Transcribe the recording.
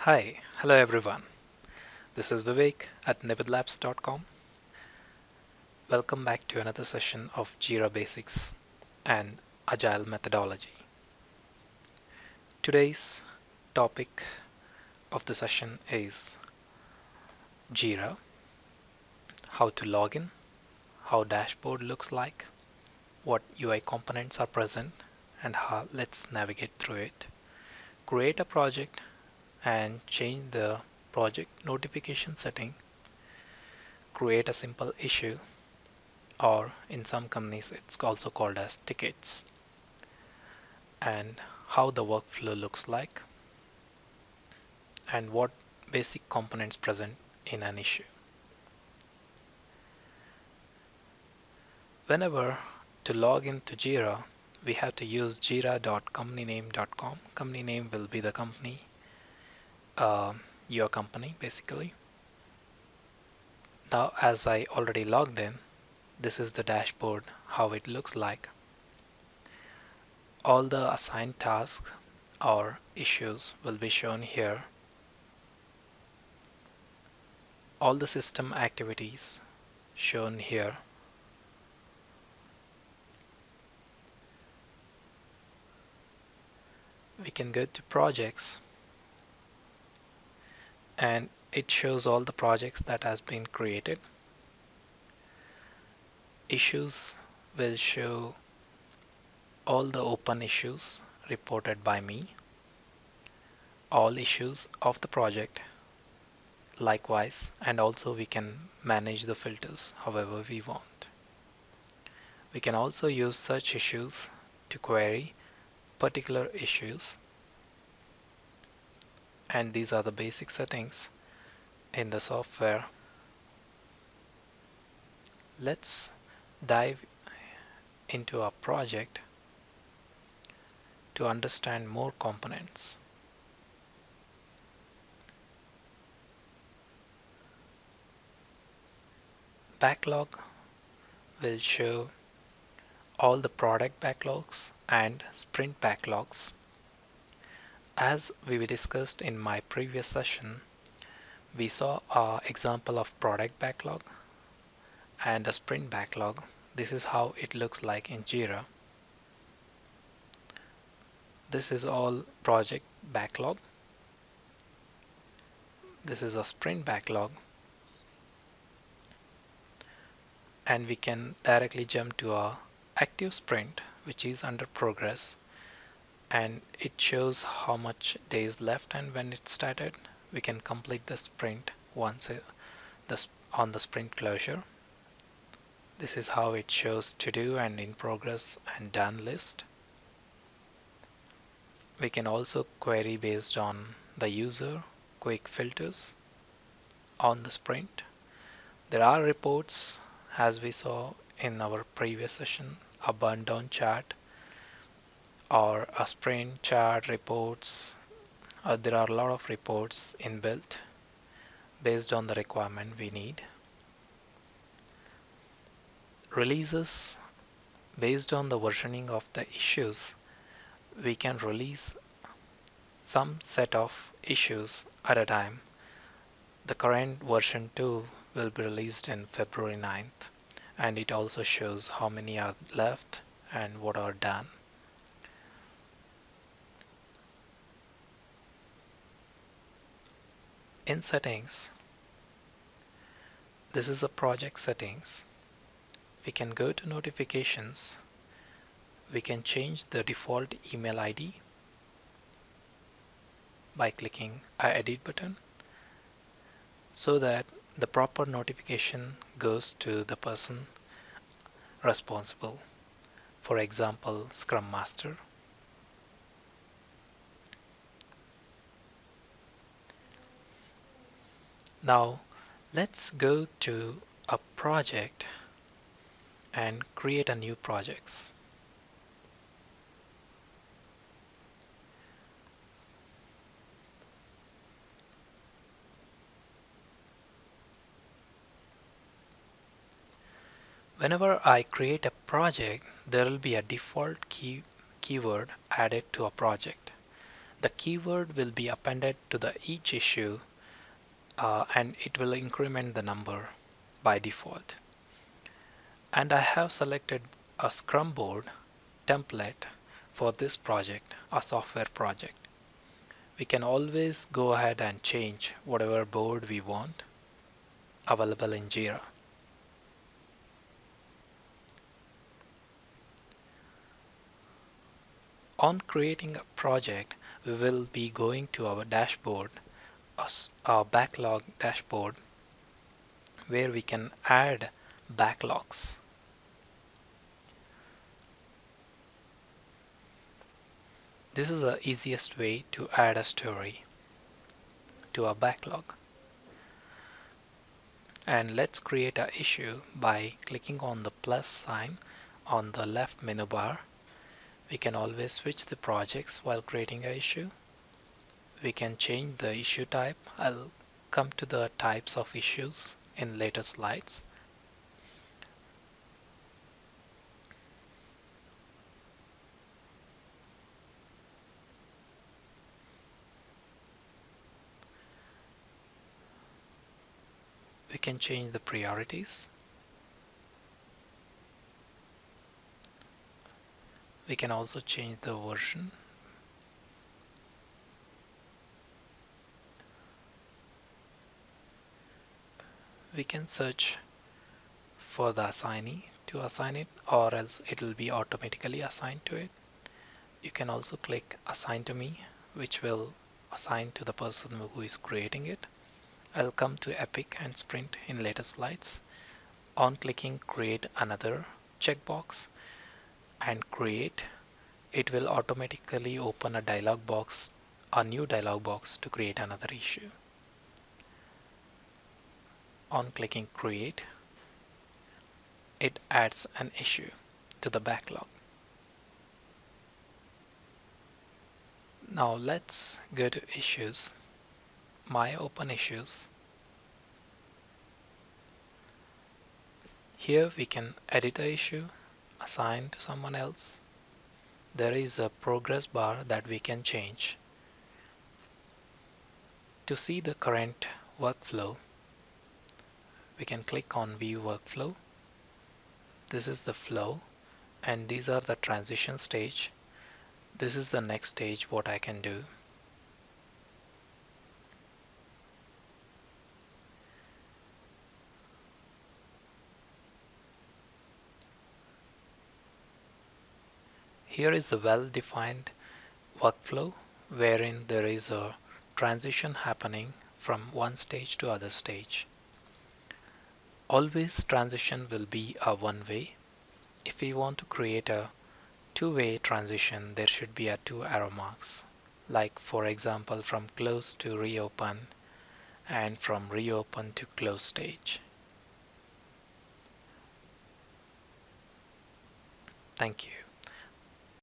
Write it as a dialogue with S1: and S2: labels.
S1: Hi, hello everyone. This is Vivek at nividlabs.com. Welcome back to another session of JIRA Basics and Agile Methodology. Today's topic of the session is JIRA, how to log in, how dashboard looks like, what UI components are present, and how let's navigate through it. Create a project and change the project notification setting. Create a simple issue, or in some companies it's also called as tickets, and how the workflow looks like and what basic components present in an issue. Whenever to log into JIRA, we have to use jira.companyname.com. Company name will be the company, uh, your company basically. Now as I already logged in, this is the dashboard, how it looks like. All the assigned tasks or issues will be shown here. All the system activities shown here. We can go to projects and it shows all the projects that has been created. Issues will show all the open issues reported by me, all issues of the project likewise, and also we can manage the filters however we want. We can also use search issues to query particular issues, and these are the basic settings in the software. Let's dive into our project to understand more components. Backlog will show all the product backlogs and sprint backlogs. As we discussed in my previous session, we saw an example of product backlog and a sprint backlog. This is how it looks like in JIRA. This is all project backlog. This is a sprint backlog, and we can directly jump to a active sprint which is under progress, and it shows how much days left and when it started. We can complete the sprint once on the sprint closure. This is how it shows to do and in progress and done list. We can also query based on the user quick filters on the sprint. There are reports, as we saw in our previous session, a burn down chart or a sprint chart reports. There are a lot of reports inbuilt based on the requirement we need. Releases, based on the versioning of the issues, we can release some set of issues at a time. The current version 2 will be released in February 9th, and it also shows how many are left and what are done. In settings, this is the project settings. We can go to notifications. We can change the default email ID by clicking a edit button so that the proper notification goes to the person responsible, for example Scrum Master. Now let's go to a project and create a new project. Whenever I create a project, there will be a default keyword added to a project. The keyword will be appended to the each issue and it will increment the number by default. And I have selected a Scrum board template for this project, a software project. We can always go ahead and change whatever board we want available in JIRA. On creating a project, we will be going to our dashboard, our backlog dashboard, where we can add backlogs. This is the easiest way to add a story to a backlog. And let's create an issue by clicking on the plus sign on the left menu bar. We can always switch the projects while creating an issue. We can change the issue type. I'll come to the types of issues in later slides. We can change the priorities. We can also change the version. We can search for the assignee to assign it, or else it will be automatically assigned to it. You can also click assign to me, which will assign to the person who is creating it. I'll come to Epic and Sprint in later slides. On clicking create another checkbox and create, it will automatically open a dialog box, a new dialog box to create another issue. On clicking create, it adds an issue to the backlog. Now let's go to issues, my open issues. Here we can edit the issue, assign to someone else. There is a progress bar that we can change. To see the current workflow, we can click on view workflow. This is the flow and these are the transition stage. This is the next stage what I can do. Here is the well-defined workflow wherein there is a transition happening from one stage to other stage. Always transition will be a one-way. If we want to create a two-way transition, there should be a two arrow marks, like for example from close to reopen and from reopen to close stage. Thank you.